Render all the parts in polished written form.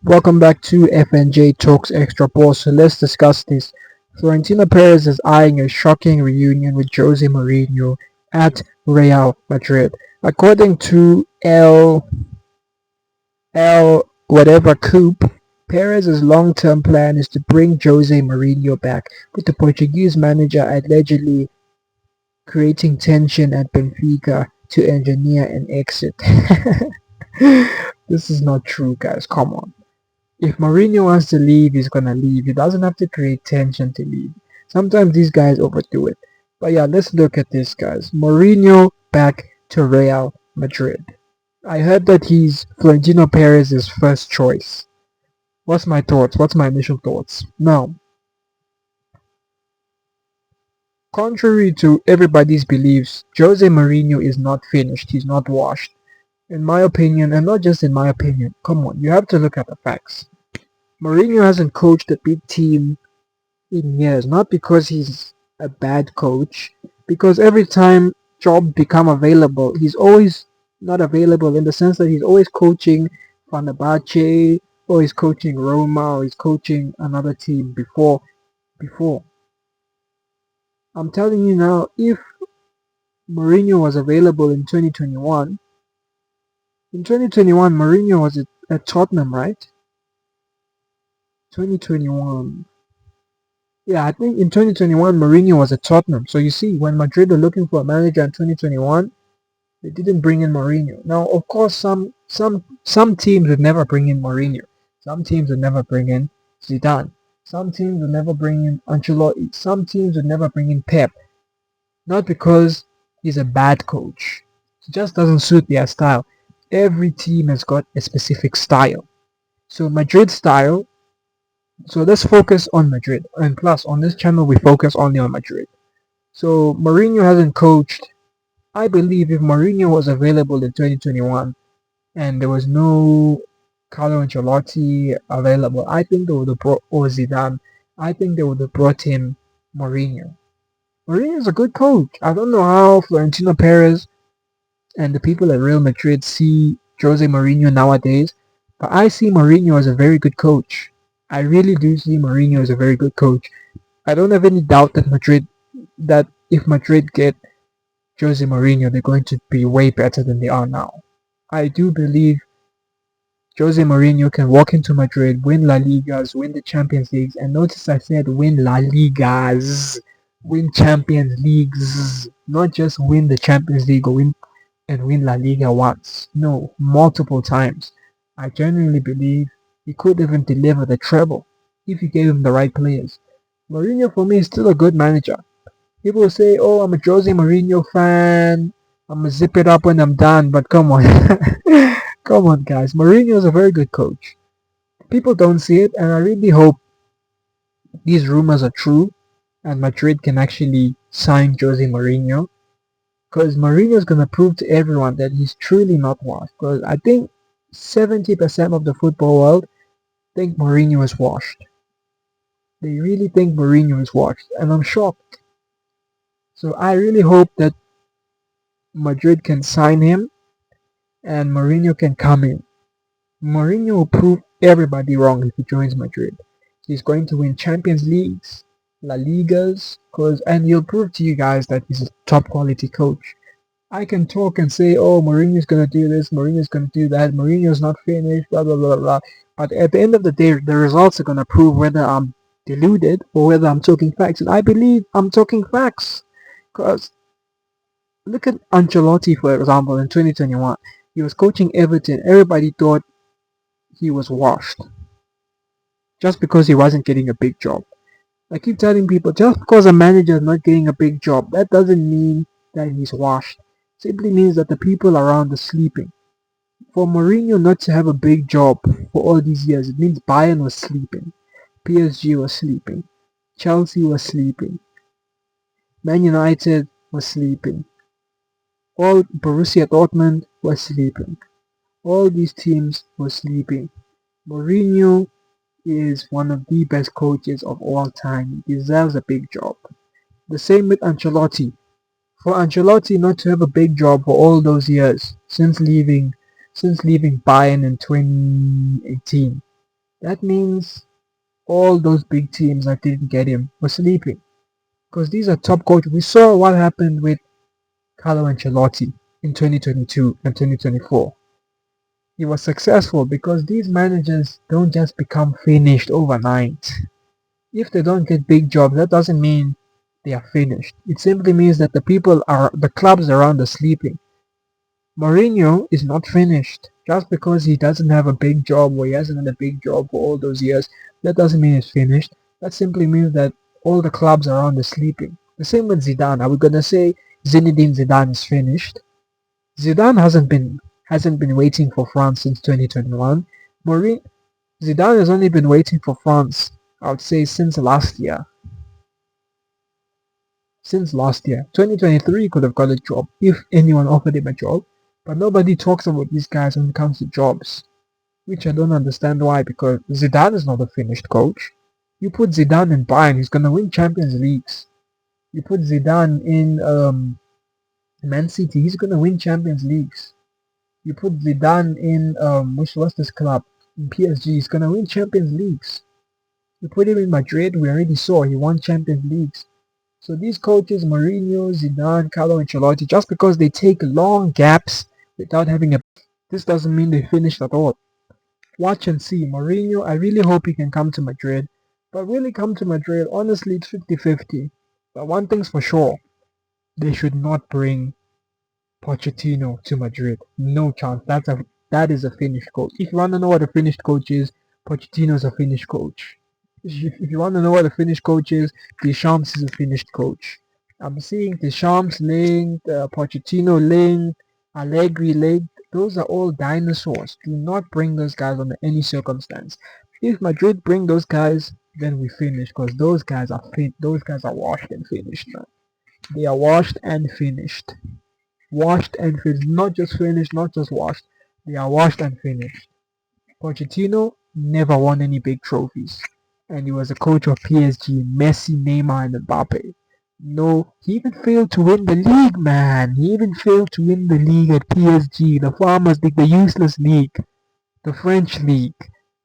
Welcome back to FNJ Talks Extra Ball. So let's discuss this. Florentino Perez is eyeing a shocking reunion with Jose Mourinho at Real Madrid. According to L whatever Coop, Perez's long-term plan is to bring Jose Mourinho back, with the Portuguese manager allegedly creating tension at Benfica to engineer an exit. This is not true, guys. Come on. If Mourinho wants to leave, he's gonna leave. He doesn't have to create tension to leave. Sometimes these guys overdo it. But yeah, let's look at this, guys. Mourinho back to Real Madrid. I heard that he's Florentino Perez's first choice. What's my thoughts? What's my initial thoughts? Now, contrary to everybody's beliefs, Jose Mourinho is not finished. He's not washed. In my opinion, and not just in my opinion, come on, you have to look at the facts. Mourinho hasn't coached a big team in years, not because he's a bad coach, because every time job become available, he's always not available in the sense that he's always coaching Fenerbahce, or he's coaching Roma, or he's coaching another team before. I'm telling you now, if Mourinho was available in 2021, Mourinho was at Tottenham, right? 2021. Yeah, I think in 2021 Mourinho was at Tottenham. So you see, when Madrid were looking for a manager in 2021, they didn't bring in Mourinho. Now, of course, some teams would never bring in Mourinho. Some teams would never bring in Zidane. Some teams would never bring in Ancelotti. Some teams would never bring in Pep. Not because he's a bad coach. He just doesn't suit their style. Every team has got a specific style. So Madrid's style. So let's focus on Madrid. And plus, on this channel, we focus only on Madrid. So Mourinho hasn't coached. I believe if Mourinho was available in 2021 and there was no Carlo Ancelotti available, I think they would have brought, or Zidane, I think they would have brought in Mourinho. Mourinho is a good coach. I don't know how Florentino Perez and the people at Real Madrid see Jose Mourinho nowadays, but I see Mourinho as a very good coach. I really do see Mourinho as a very good coach. I don't have any doubt that if Madrid get Jose Mourinho, they're going to be way better than they are now. I do believe Jose Mourinho can walk into Madrid, win La Ligas, win the Champions Leagues, and notice I said win La Ligas, win Champions Leagues, not just win the Champions League or win La Liga once. No, multiple times. I genuinely believe he could even deliver the treble if you gave him the right players. Mourinho for me is still a good manager. People will say, "Oh, I'm a Jose Mourinho fan. I'm gonna zip it up when I'm done." But come on, come on, guys. Mourinho is a very good coach. People don't see it, and I really hope these rumors are true, and Madrid can actually sign Jose Mourinho, because Mourinho is gonna prove to everyone that he's truly not washed. Because I think 70% of the football world think Mourinho is washed. They really think Mourinho is washed, and I'm shocked. So I really hope that Madrid can sign him and Mourinho can come in. Mourinho will prove everybody wrong if he joins Madrid. He's going to win Champions Leagues, La Ligas, and he'll prove to you guys that he's a top quality coach. I can talk and say, oh, Mourinho's going to do this, Mourinho's going to do that, Mourinho's not finished, blah, blah, blah, blah. But at the end of the day, the results are going to prove whether I'm deluded or whether I'm talking facts. And I believe I'm talking facts. Because look at Ancelotti, for example, in 2021. He was coaching Everton. Everybody thought he was washed just because he wasn't getting a big job. I keep telling people, just because a manager is not getting a big job, that doesn't mean that he's washed. It simply means that the people around are sleeping. For Mourinho not to have a big job for all these years, it means Bayern was sleeping, PSG was sleeping, Chelsea was sleeping, Man United was sleeping, all Borussia Dortmund was sleeping. All these teams were sleeping. Mourinho is one of the best coaches of all time. He deserves a big job. The same with Ancelotti. For Ancelotti not to have a big job for all those years since leaving Bayern in 2018. That means all those big teams that didn't get him were sleeping. Because these are top coaches. We saw what happened with Carlo Ancelotti in 2022 and 2024. He was successful because these managers don't just become finished overnight. If they don't get big jobs, that doesn't mean they are finished. It simply means that the clubs around are sleeping. Mourinho is not finished. Just because he doesn't have a big job or he hasn't had a big job for all those years, that doesn't mean he's finished. That simply means that all the clubs around are sleeping. The same with Zidane. Are we gonna say Zinedine Zidane is finished? Zidane hasn't been waiting for France since 2021. Mourinho Zidane has only been waiting for France, I would say, since last year. Since last year. 2023 could have got a job if anyone offered him a job, but nobody talks about these guys when it comes to jobs, which I don't understand why, because Zidane is not a finished coach. You put Zidane in Bayern, he's going to win Champions Leagues. You put Zidane in Man City, he's going to win Champions Leagues. You put Zidane in, which was this club? In PSG, he's going to win Champions Leagues. You put him in Madrid, we already saw he won Champions Leagues. So these coaches, Mourinho, Zidane, Carlo Ancelotti, just because they take long gaps without having a, this doesn't mean they finished at all. Watch and see. Mourinho, I really hope he can come to Madrid. But really come to Madrid, honestly, it's 50-50. But one thing's for sure, they should not bring Pochettino to Madrid. No chance. That is a finished coach. If you want to know what a finished coach is, Pochettino's a finished coach. If you want to know what a finished coach is, Deschamps is a finished coach. I'm seeing Deschamps linked, Pochettino linked, Allegri linked. Those are all dinosaurs. Do not bring those guys under any circumstance. If Madrid bring those guys, then we finish because those guys are fit. Those guys are washed and finished, man. They are washed and finished. Washed and finished. Not just finished, not just washed. They are washed and finished. Pochettino never won any big trophies. And he was a coach of PSG, Messi, Neymar, and Mbappe. No, he even failed to win the league, man. He even failed to win the league at PSG, the Farmers League, the useless league, the French league.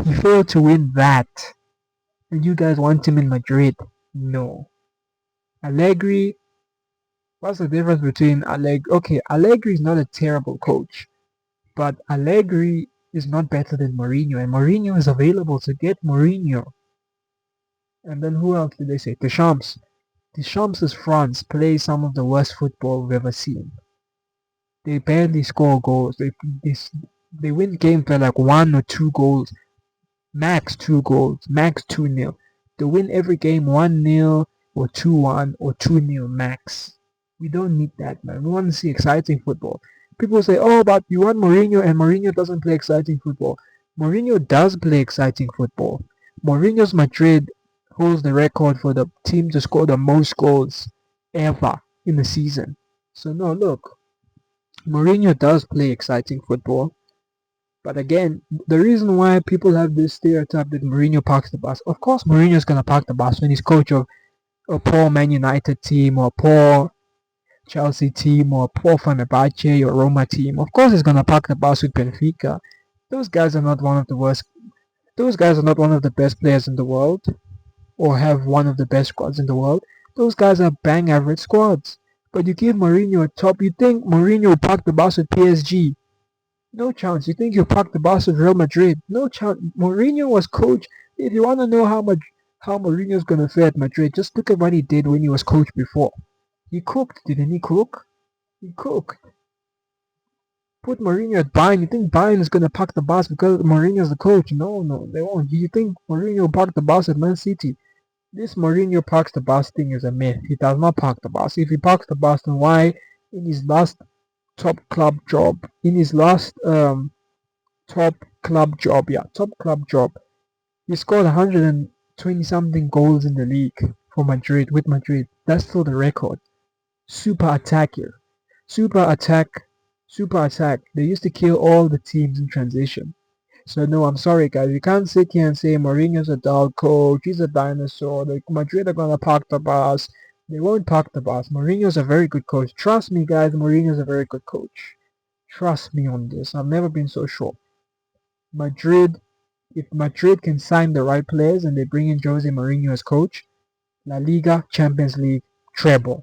He failed to win that. And you guys want him in Madrid? No. Allegri, what's the difference between Allegri? Okay, Allegri is not a terrible coach, but Allegri is not better than Mourinho, and Mourinho is available to get Mourinho. And then who else did they say? Deschamps. Deschamps' France plays some of the worst football we've ever seen. They barely score goals. They win games by like 1 or 2 goals, max 2 goals, max 2-0. They win every game 1-0 or 2-1 or 2-0 max. We don't need that, man. We want to see exciting football. People say, oh, but you want Mourinho and Mourinho doesn't play exciting football. Mourinho does play exciting football. Mourinho's Madrid holds the record for the team to score the most goals ever in the season. So no, look, Mourinho does play exciting football. But again, the reason why people have this stereotype that Mourinho parks the bus, of course Mourinho's gonna park the bus when he's coach of a poor Man United team or a poor Chelsea team or a poor Fenerbahce or Roma team. Of course he's gonna park the bus with Benfica. Those guys are not one of the worst. Those guys are not one of the best players in the world, or have one of the best squads in the world. Those guys are bang average squads. But you give Mourinho a top. You think Mourinho will park the bus with PSG? No chance. You think he'll park the bus with Real Madrid? No chance. Mourinho was coach. If you want to know how Mourinho's gonna fare at Madrid, just look at what he did when he was coach before. He cooked, didn't he cook? He cooked. Put Mourinho at Bayern. You think Bayern is gonna park the bus because Mourinho's the coach? No, no, they won't. You think Mourinho will park the bus at Man City? This Mourinho parks the bus thing is a myth. He does not park the bus. If he parks the bus, then why in his last top club job, in his last top club job, yeah, top club job, he scored 120 something goals in the league for Madrid with Madrid. That's still the record. Super attacker, super attack, super attack. They used to kill all the teams in transition. So no, I'm sorry guys. You can't sit here and say Mourinho's a dog coach, he's a dinosaur, the Madrid are gonna park the bus. They won't park the bus. Mourinho's a very good coach. Trust me guys, Mourinho's a very good coach. Trust me on this. I've never been so sure. Madrid If Madrid can sign the right players and they bring in Jose Mourinho as coach, La Liga, Champions League, treble.